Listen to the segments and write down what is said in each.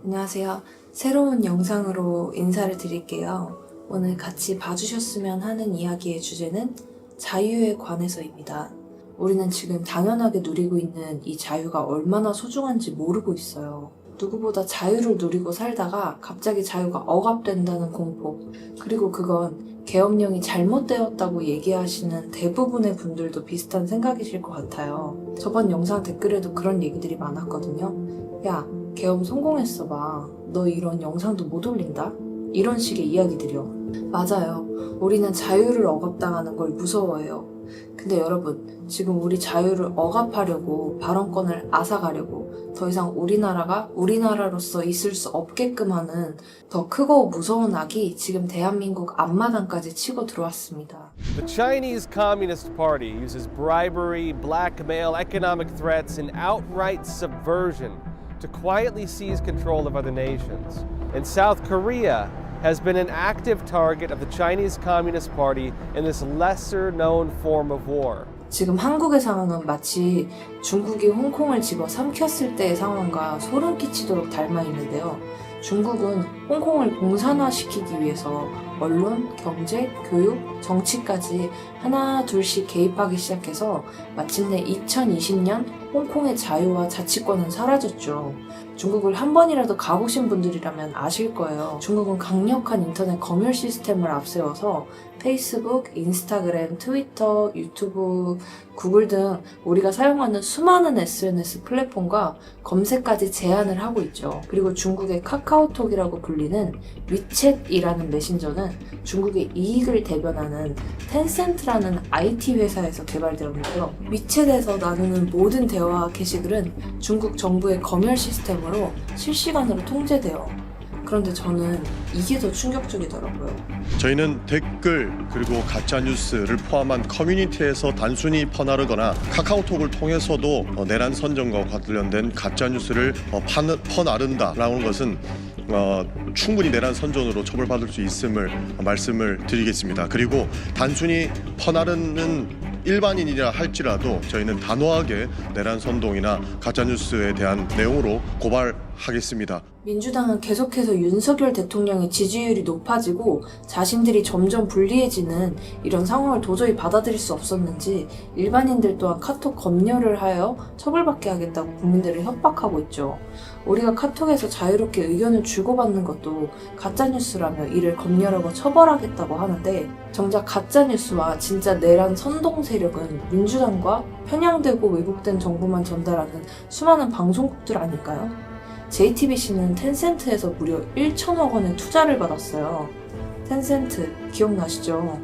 안녕하세요. 새로운 영상으로 인사를 드릴게요. 오늘 같이 봐주셨으면 하는 이야기의 주제는 자유에 관해서입니다. 우리는 지금 당연하게 누리고 있는 이 자유가 얼마나 소중한지 모르고 있어요. 누구보다 자유를 누리고 살다가 갑자기 자유가 억압된다는 공포, 그리고 그건 계엄령이 잘못되었다고 얘기하시는 대부분의 분들도 비슷한 생각이실 것 같아요. 저번 영상 댓글에도 그런 얘기들이 많았거든요. 야, 계엄 성공했어 봐. 너 이런 영상도 못 올린다? 이런 식의 이야기들이요. 맞아요. 우리는 자유를 억압당하는 걸 무서워해요. 근데 여러분, 지금 우리 자유를 억압하려고 발언권을 앗아가려고 더 이상 우리나라가 우리나라로서 있을 수 없게끔 하는 더 크고 무서운 악이 지금 대한민국 앞마당까지 치고 들어왔습니다. The Chinese Communist Party uses bribery, blackmail, economic threats, and outright subversion to quietly seize control of other nations. And South Korea has been an active target of the Chinese Communist Party in this lesser-known form of war. 지금 한국의 상황은 마치 중국이 홍콩을 집어 삼켰을 때의 상황과 소름 끼치도록 닮아 있는데요. 중국은 홍콩을 공산화시키기 위해서 언론, 경제, 교육, 정치까지 하나 둘씩 개입하기 시작해서 마침내 2020년 홍콩의 자유와 자치권은 사라졌죠. 중국을 한 번이라도 가보신 분들이라면 아실 거예요. 중국은 강력한 인터넷 검열 시스템을 앞세워서 페이스북, 인스타그램, 트위터, 유튜브, 구글 등 우리가 사용하는 수많은 SNS 플랫폼과 검색까지 제한을 하고 있죠. 그리고 중국의 카카오톡이라고 불리는 위챗이라는 메신저는 중국의 이익을 대변하는 텐센트라는 IT 회사에서 개발되었는데요. 위챗에서 나누는 모든 대화 게시글은 중국 정부의 검열 시스템으로 실시간으로 통제돼요. 그런데 저는 이게 더 충격적이더라고요. 저희는 댓글 그리고 가짜뉴스를 포함한 커뮤니티에서 단순히 퍼나르거나 카카오톡을 통해서도 내란 선전과 관련된 가짜뉴스를 퍼나른다라는 것은 충분히 내란 선전으로 처벌받을 수 있음을 말씀을 드리겠습니다. 그리고 단순히 퍼나르는 일반인이라 할지라도 저희는 단호하게 내란 선동이나 가짜뉴스에 대한 내용으로 고발하겠습니다. 민주당은 계속해서 윤석열 대통령의 지지율이 높아지고 자신들이 점점 불리해지는 이런 상황을 도저히 받아들일 수 없었는지 일반인들 또한 카톡 검열을 하여 처벌받게 하겠다고 국민들을 협박하고 있죠. 우리가 카톡에서 자유롭게 의견을 주고받는 것도 가짜뉴스라며 이를 검열하고 처벌하겠다고 하는데 정작 가짜뉴스와 진짜 내란 선동 세력은 민주당과 편향되고 왜곡된 정보만 전달하는 수많은 방송국들 아닐까요? JTBC는 텐센트에서 무려 1천억 원의 투자를 받았어요. 텐센트 기억나시죠?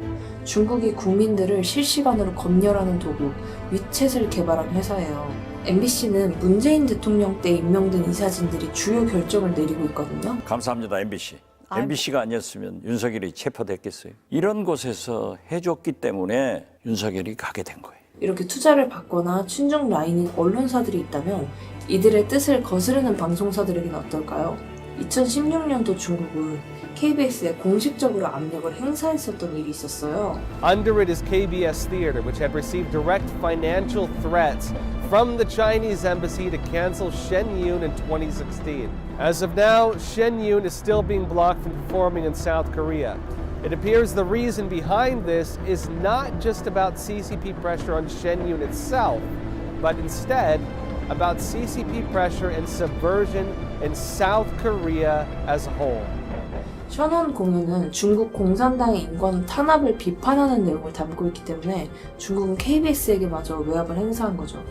중국이 국민들을 실시간으로 검열하는 도구 위챗을 개발한 회사예요. MBC는 문재인 대통령 때 임명된 이사진들이 주요 결정을 내리고 있거든요. 감사합니다, MBC. MBC가 아니었으면 윤석열이 체포됐겠어요. 이런 곳에서 해줬기 때문에 윤석열이 가게 된 거예요. 이렇게 투자를 받거나 친중 라인인 언론사들이 있다면 이들의 뜻을 거스르는 방송사들에게는 어떨까요? 2016년도 중국은 KBS에 공식적으로 압력을 행사했었던 일이 있었어요. Under it is KBS Theater, which had received direct financial threats from the Chinese embassy to cancel Shen Yun in 2016. As of now, Shen Yun is still being blocked from performing in South Korea. It appears the reason behind this is not just about CCP pressure on Shen Yun itself, but instead about CCP pressure and subversion in South Korea as a whole. 션원 공연은 중국 공산당의 인권 탄압을 비판하는 내용을 담고 있기 때문에 중국은 KBS에게 마저 외압을 행사한 거죠.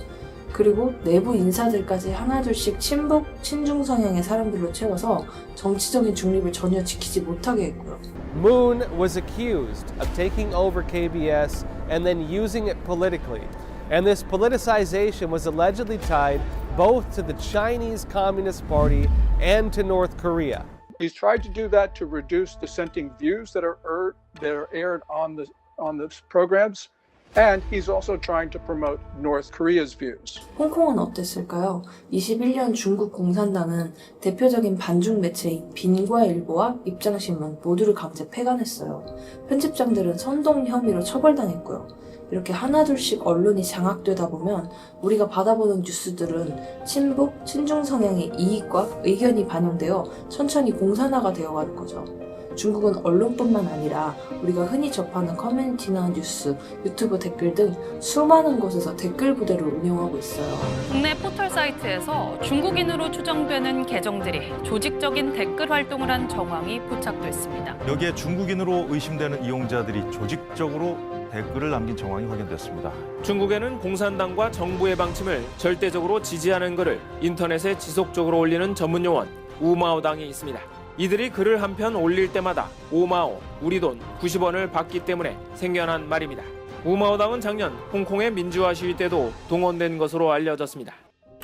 그리고 내부 인사들까지 하나둘씩 친북, 친중 성향의 사람들로 채워서 정치적인 중립을 전혀 지키지 못하게 했고요. Moon was accused of taking over KBS and then using it politically. And this politicization was allegedly tied both to the Chinese Communist Party and to North Korea. He's tried to do that to reduce dissenting views that are aired on the programs, and he's also trying to promote North Korea's views. 홍콩은 어땠을까요? 21년 중국 공산당은 대표적인 반중 매체인 빈과일보와 입장신문 모두를 강제 폐간했어요. 편집장들은 선동 혐의로 처벌당했고요. 이렇게 하나둘씩 언론이 장악되다 보면 우리가 받아보는 뉴스들은 친북, 친중 성향의 이익과 의견이 반영되어 천천히 공산화가 되어가는 거죠. 중국은 언론뿐만 아니라 우리가 흔히 접하는 커뮤니티나 뉴스, 유튜브 댓글 등 수많은 곳에서 댓글 부대를 운영하고 있어요. 국내 포털 사이트에서 중국인으로 추정되는 계정들이 조직적인 댓글 활동을 한 정황이 포착됐습니다. 여기에 중국인으로 의심되는 이용자들이 조직적으로 댓글을 남긴 정황이 확인됐습니다. 중국에는 공산당과 정부의 방침을 절대적으로 지지하는 글을 인터넷에 지속적으로 올리는 전문 요원 우마오당이 있습니다. 이들이 글을 한 편 올릴 때마다 오마오, 우리 돈 90원을 받기 때문에 생겨난 말입니다. 우마오당은 작년 홍콩의 민주화 시위 때도 동원된 것으로 알려졌습니다.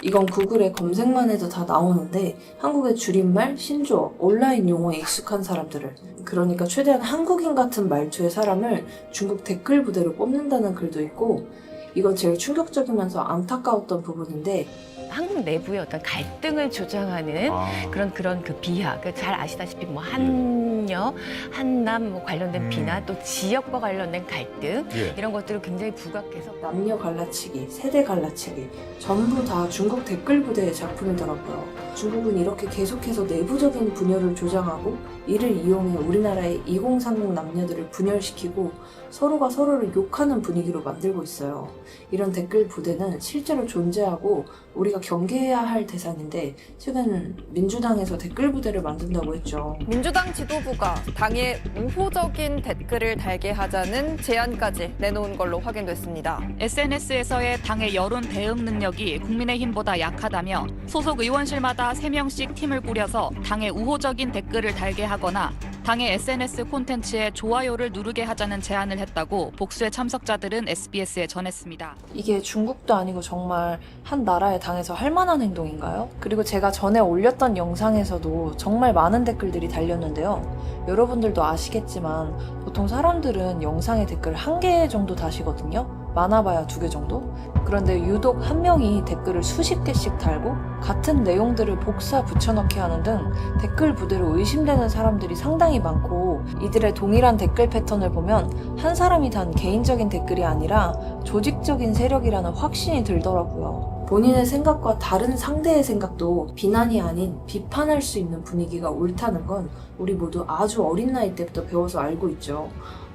이건 구글에 검색만 해도 다 나오는데 한국의 줄임말, 신조어, 온라인 용어에 익숙한 사람들을, 그러니까 최대한 한국인 같은 말투의 사람을 중국 댓글 부대로 뽑는다는 글도 있고, 이건 제일 충격적이면서 안타까웠던 부분인데, 한국 내부의 어떤 갈등을 조장하는 그런 그 비하, 잘 아시다시피 뭐 한여, 한남 뭐 관련된 비나 또 지역과 관련된 갈등 이런 것들을 굉장히 부각해서 남녀 갈라치기, 세대 갈라치기 전부 다 중국 댓글 부대의 작품이더라고요. 중국은 이렇게 계속해서 내부적인 분열을 조장하고 이를 이용해 우리나라의 2030 남녀들을 분열시키고 서로가 서로를 욕하는 분위기로 만들고 있어요. 이런 댓글 부대는 실제로 존재하고 우리가 경계해야 할 대상인데 최근 민주당에서 댓글 부대를 만든다고 했죠. 민주당 지도부가 당에 우호적인 댓글을 달게 하자는 제안까지 내놓은 걸로 확인됐습니다. SNS에서의 당의 여론 대응 능력이 국민의힘보다 약하다며 소속 의원실마다 3명씩 팀을 꾸려서 당의 우호적인 댓글을 달게 하거나 당의 SNS 콘텐츠에 좋아요를 누르게 하자는 제안을 했다고 복수의 참석자들은 SBS에 전했습니다. 이게 중국도 아니고 정말 한 나라의 당에서 할 만한 행동인가요? 그리고 제가 전에 올렸던 영상에서도 정말 많은 댓글들이 달렸는데요. 여러분들도 아시겠지만 보통 사람들은 영상에 댓글 1개 정도 다시거든요. 많아봐야 2개 정도? 그런데 유독 한 명이 댓글을 수십 개씩 달고 같은 내용들을 복사 붙여넣기 하는 등 댓글 부대로 의심되는 사람들이 상당히 많고, 이들의 동일한 댓글 패턴을 보면 한 사람이 단 개인적인 댓글이 아니라 조직적인 세력이라는 확신이 들더라고요. 본인의 생각과 다른 상대의 생각도 비난이 아닌 비판할 수 있는 분위기가 옳다는 건 우리 모두 아주 어린 나이 때부터 배워서 알고 있죠.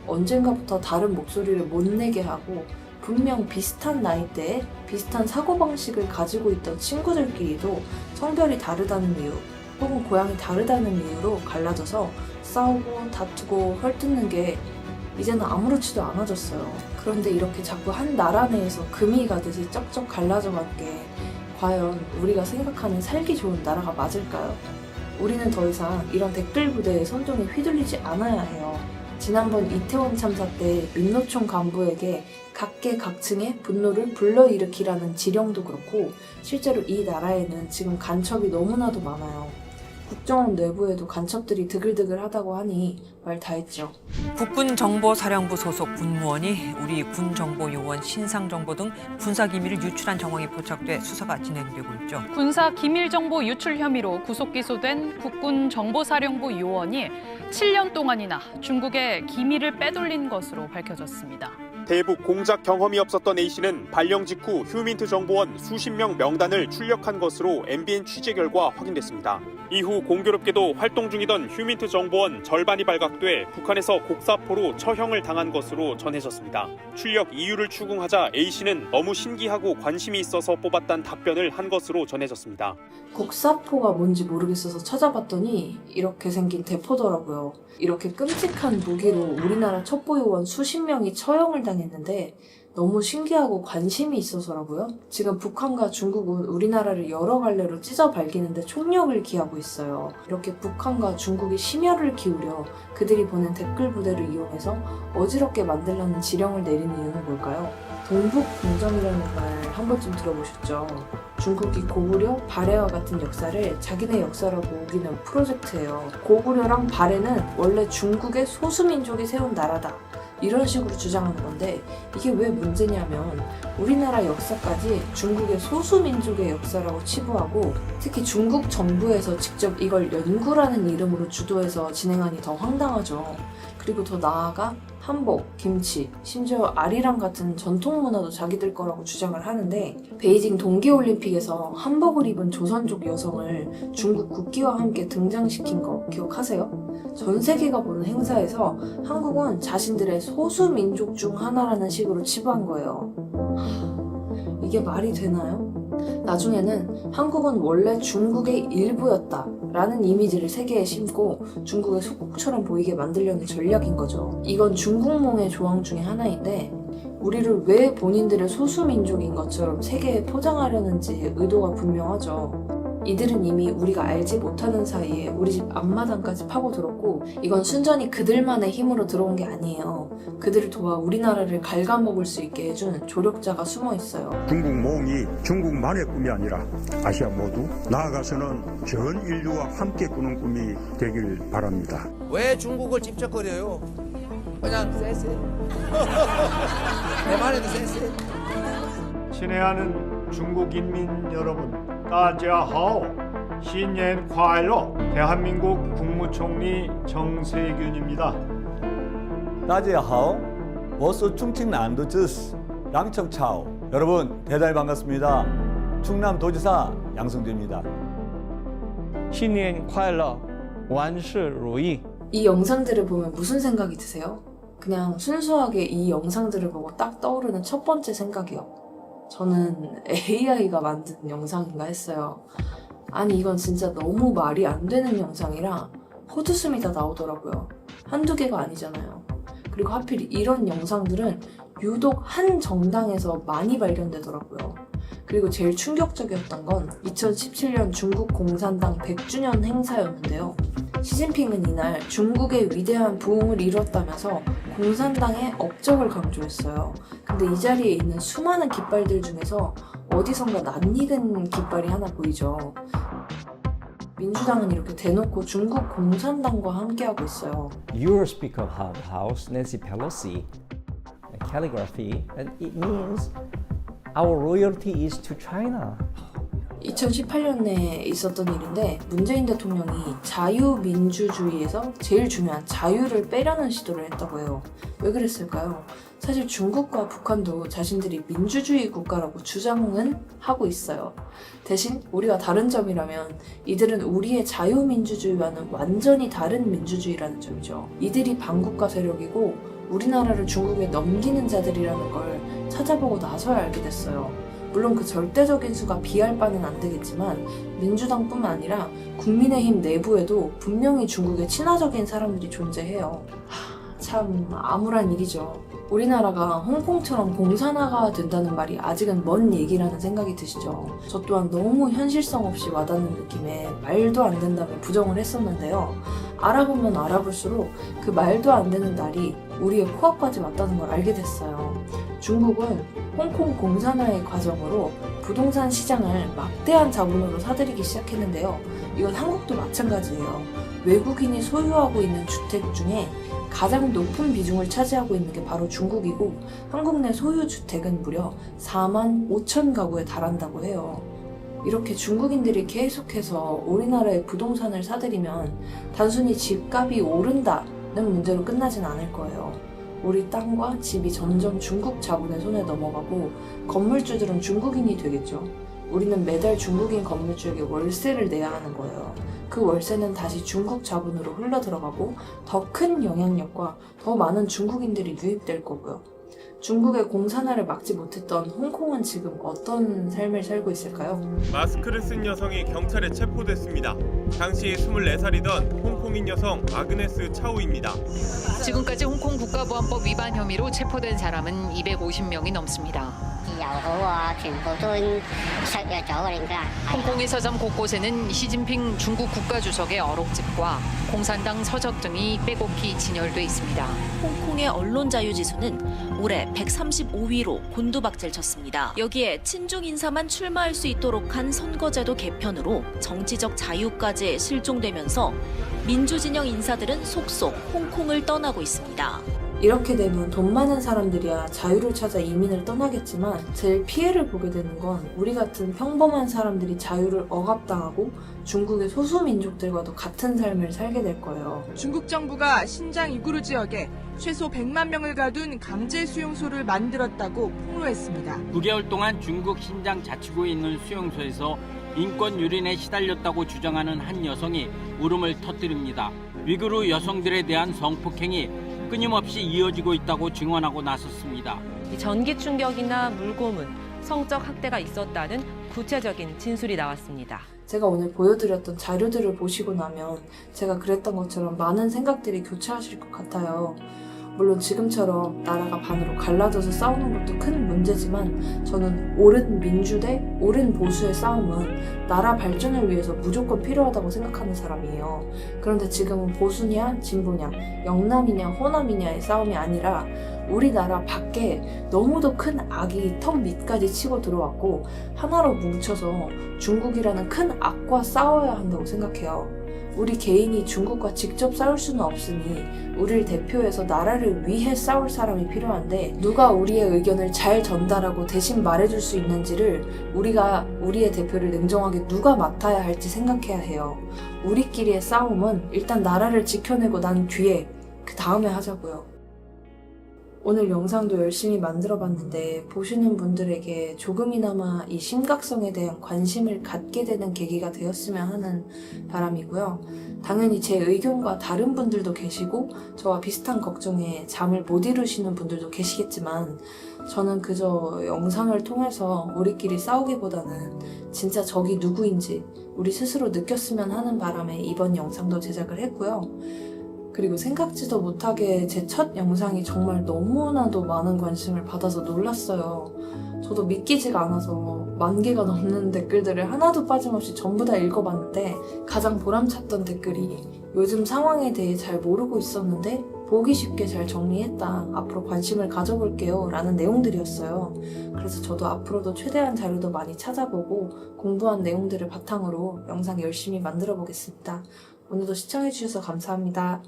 언젠가부터 다른 목소리를 못 내게 하고 분명 비슷한 나이대에 비슷한 사고방식을 가지고 있던 친구들끼리도 성별이 다르다는 이유 혹은 고향이 다르다는 이유로 갈라져서 싸우고 다투고 헐뜯는 게 이제는 아무렇지도 않아졌어요. 그런데 이렇게 자꾸 한 나라 내에서 금이 가듯이 쩍쩍 갈라져간 게 과연 우리가 생각하는 살기 좋은 나라가 맞을까요? 우리는 더 이상 이런 댓글 부대의 선동에 휘둘리지 않아야 해요. 지난번 이태원 참사 때 민노총 간부에게 각계각층의 분노를 불러일으키라는 지령도 그렇고 실제로 이 나라에는 지금 간첩이 너무나도 많아요. 국정원 내부에도 간첩들이 드글드글하다고 하니 말 다 했죠. 국군정보사령부 소속 군무원이 우리 군정보요원 신상정보 등 군사기밀을 유출한 정황이 포착돼 수사가 진행되고 있죠. 군사 기밀 정보 유출 혐의로 구속 기소된 국군정보사령부 요원이 7년 동안이나 중국의 기밀을 빼돌린 것으로 밝혀졌습니다. 대북 공작 경험이 없었던 A씨는 발령 직후 휴민트 정보원 수십 명 명단을 출력한 것으로 MBN 취재 결과 확인됐습니다. 이후 공교롭게도 활동 중이던 휴민트 정보원 절반이 발각돼 북한에서 곡사포로 처형을 당한 것으로 전해졌습니다. 출력 이유를 추궁하자 A씨는 너무 신기하고 관심이 있어서 뽑았다는 답변을 한 것으로 전해졌습니다. 곡사포가 뭔지 모르겠어서 찾아봤더니 이렇게 생긴 대포더라고요. 이렇게 끔찍한 무기로 우리나라 첩보요원 수십 명이 처형을 당했는데 너무 신기하고 관심이 있어서라고요? 지금 북한과 중국은 우리나라를 여러 갈래로 찢어 발기는데 총력을 기하고 있어요. 이렇게 북한과 중국이 심혈을 기울여 그들이 보낸 댓글 부대를 이용해서 어지럽게 만들려는 지령을 내리는 이유는 뭘까요? 동북공정이라는 말 한 번쯤 들어보셨죠? 중국이 고구려, 발해와 같은 역사를 자기네 역사라고 우기는 프로젝트예요. 고구려랑 발해는 원래 중국의 소수민족이 세운 나라다. 이런 식으로 주장하는 건데 이게 왜 문제냐면 우리나라 역사까지 중국의 소수민족의 역사라고 치부하고 특히 중국 정부에서 직접 이걸 연구라는 이름으로 주도해서 진행하니 더 황당하죠. 그리고 더 나아가 한복, 김치, 심지어 아리랑 같은 전통 문화도 자기들 거라고 주장을 하는데 베이징 동계올림픽에서 한복을 입은 조선족 여성을 중국 국기와 함께 등장시킨 거 기억하세요? 전 세계가 보는 행사에서 한국은 자신들의 소수 민족 중 하나라는 식으로 치부한 거예요. 이게 말이 되나요? 나중에는 한국은 원래 중국의 일부였다라는 이미지를 세계에 심고 중국의 속국처럼 보이게 만들려는 전략인 거죠. 이건 중국몽의 조항 중에 하나인데 우리를 왜 본인들의 소수민족인 것처럼 세계에 포장하려는지 의도가 분명하죠. 이들은 이미 우리가 알지 못하는 사이에 우리 집 앞마당까지 파고들었고 이건 순전히 그들만의 힘으로 들어온 게 아니에요. 그들을 도와 우리나라를 갉아먹을 수 있게 해준 조력자가 숨어 있어요. 중국몽이 중국만의 꿈이 아니라 아시아 모두 나아가서는 전 인류와 함께 꾸는 꿈이 되길 바랍니다. 왜 중국을 찝쩍거려요? 그냥 쎄쎄. 내 말에도 쎄쎄. 친애하는 중국 인민 여러분, 따지하오. 신년 과일로 대한민국 국무총리 정세균입니다. 따지하오. 워서 충칭난도지스 랑청차오. 여러분 대단히 반갑습니다. 충남도지사 양승재입니다. 신년 과일로 완시如意. 이 영상들을 보면 무슨 생각이 드세요? 그냥 순수하게 이 영상들을 보고 딱 떠오르는 첫 번째 생각이요. 저는 AI가 만든 영상인가 했어요. 아니 이건 진짜 너무 말이 안 되는 영상이라 헛웃음이 다 나오더라고요. 한두 개가 아니잖아요. 그리고 하필 이런 영상들은 유독 한 정당에서 많이 발견되더라고요. 그리고 제일 충격적이었던 건 2017년 중국 공산당 100주년 행사였는데요. 시진핑은 이날 중국의 위대한 부흥을 이뤘다면서 공산당의 업적을 강조했어요. 근데 이 자리에 있는 수많은 깃발들 중에서 어디선가 낯익은 깃발이 하나 보이죠. 민주당은 이렇게 대놓고 중국 공산당과 함께하고 있어요. Your Speaker of the House, Nancy Pelosi, calligraphy, and it means our loyalty is to China. 2018년에 있었던 일인데 문재인 대통령이 자유민주주의에서 제일 중요한 자유를 빼려는 시도를 했다고 해요. 왜 그랬을까요? 사실 중국과 북한도 자신들이 민주주의 국가라고 주장은 하고 있어요. 대신 우리가 다른 점이라면 이들은 우리의 자유민주주의와는 완전히 다른 민주주의라는 점이죠. 이들이 반국가 세력이고 우리나라를 중국에 넘기는 자들이라는 걸 찾아보고 나서야 알게 됐어요. 물론 그 절대적인 수가 비할 바는 안 되겠지만 민주당뿐만 아니라 국민의힘 내부에도 분명히 중국에 친화적인 사람들이 존재해요. 참 암울한 일이죠. 우리나라가 홍콩처럼 공산화가 된다는 말이 아직은 먼 얘기라는 생각이 드시죠? 저 또한 너무 현실성 없이 와닿는 느낌에 말도 안 된다며 부정을 했었는데요. 알아보면 알아볼수록 그 말도 안 되는 날이 우리의 코앞까지 왔다는 걸 알게 됐어요. 중국은 홍콩 공산화의 과정으로 부동산 시장을 막대한 자본으로 사들이기 시작했는데요. 이건 한국도 마찬가지예요. 외국인이 소유하고 있는 주택 중에 가장 높은 비중을 차지하고 있는 게 바로 중국이고 한국 내 소유 주택은 무려 4만 5천 가구에 달한다고 해요. 이렇게 중국인들이 계속해서 우리나라의 부동산을 사들이면 단순히 집값이 오른다는 문제로 끝나진 않을 거예요. 우리 땅과 집이 점점 중국 자본의 손에 넘어가고 건물주들은 중국인이 되겠죠. 우리는 매달 중국인 건물주에게 월세를 내야 하는 거예요. 그 월세는 다시 중국 자본으로 흘러들어가고 더 큰 영향력과 더 많은 중국인들이 유입될 거고요. 중국의 공산화를 막지 못했던 홍콩은 지금 어떤 삶을 살고 있을까요? 마스크를 쓴 여성이 경찰에 체포됐습니다. 당시 24살이던 홍콩인 여성 아그네스 차우입니다. 지금까지 홍콩 국가보안법 위반 혐의로 체포된 사람은 250명이 넘습니다. 홍콩의 서점 곳곳에는 시진핑 중국 국가주석의 어록집과 공산당 서적 등이 빼곡히 진열돼 있습니다. 홍콩의 언론 자유 지수는 올해 135위로 곤두박질 쳤습니다. 여기에 친중 인사만 출마할 수 있도록 한 선거제도 개편으로 정치적 자유까지 실종되면서 민주진영 인사들은 속속 홍콩을 떠나고 있습니다. 이렇게 되면 돈 많은 사람들이야 자유를 찾아 이민을 떠나겠지만 제일 피해를 보게 되는 건 우리 같은 평범한 사람들이 자유를 억압당하고 중국의 소수민족들과도 같은 삶을 살게 될 거예요. 중국 정부가 신장 위구르 지역에 최소 100만 명을 가둔 강제 수용소를 만들었다고 폭로했습니다. 9개월 동안 중국 신장 자치구에 있는 수용소에서 인권 유린에 시달렸다고 주장하는 한 여성이 울음을 터뜨립니다. 위구르 여성들에 대한 성폭행이 끊임없이 이어지고 있다고 증언하고 나섰습니다. 전기 충격이나 물고문, 성적 학대가 있었다는 구체적인 진술이 나왔습니다. 제가 오늘 보여드렸던 자료들을 보시고 나면 제가 그랬던 것처럼 많은 생각들이 교차하실 것 같아요. 물론 지금처럼 나라가 반으로 갈라져서 싸우는 것도 큰 문제지만 저는 옳은 민주 대 옳은 보수의 싸움은 나라 발전을 위해서 무조건 필요하다고 생각하는 사람이에요. 그런데 지금은 보수냐 진보냐 영남이냐 호남이냐의 싸움이 아니라 우리나라 밖에 너무도 큰 악이 턱 밑까지 치고 들어왔고 하나로 뭉쳐서 중국이라는 큰 악과 싸워야 한다고 생각해요. 우리 개인이 중국과 직접 싸울 수는 없으니 우리를 대표해서 나라를 위해 싸울 사람이 필요한데 누가 우리의 의견을 잘 전달하고 대신 말해줄 수 있는지를 우리가 우리의 대표를 냉정하게 누가 맡아야 할지 생각해야 해요. 우리끼리의 싸움은 일단 나라를 지켜내고 난 뒤에 그 다음에 하자고요. 오늘 영상도 열심히 만들어봤는데 보시는 분들에게 조금이나마 이 심각성에 대한 관심을 갖게 되는 계기가 되었으면 하는 바람이고요. 당연히 제 의견과 다른 분들도 계시고 저와 비슷한 걱정에 잠을 못 이루시는 분들도 계시겠지만 저는 그저 영상을 통해서 우리끼리 싸우기보다는 진짜 적이 누구인지 우리 스스로 느꼈으면 하는 바람에 이번 영상도 제작을 했고요. 그리고 생각지도 못하게 제 첫 영상이 정말 너무나도 많은 관심을 받아서 놀랐어요. 저도 믿기지가 않아서 10,000개가 넘는 댓글들을 하나도 빠짐없이 전부 다 읽어봤는데 가장 보람찼던 댓글이 요즘 상황에 대해 잘 모르고 있었는데 보기 쉽게 잘 정리했다. 앞으로 관심을 가져볼게요. 라는 내용들이었어요. 그래서 저도 앞으로도 최대한 자료도 많이 찾아보고 공부한 내용들을 바탕으로 영상 열심히 만들어 보겠습니다. 오늘도 시청해주셔서 감사합니다.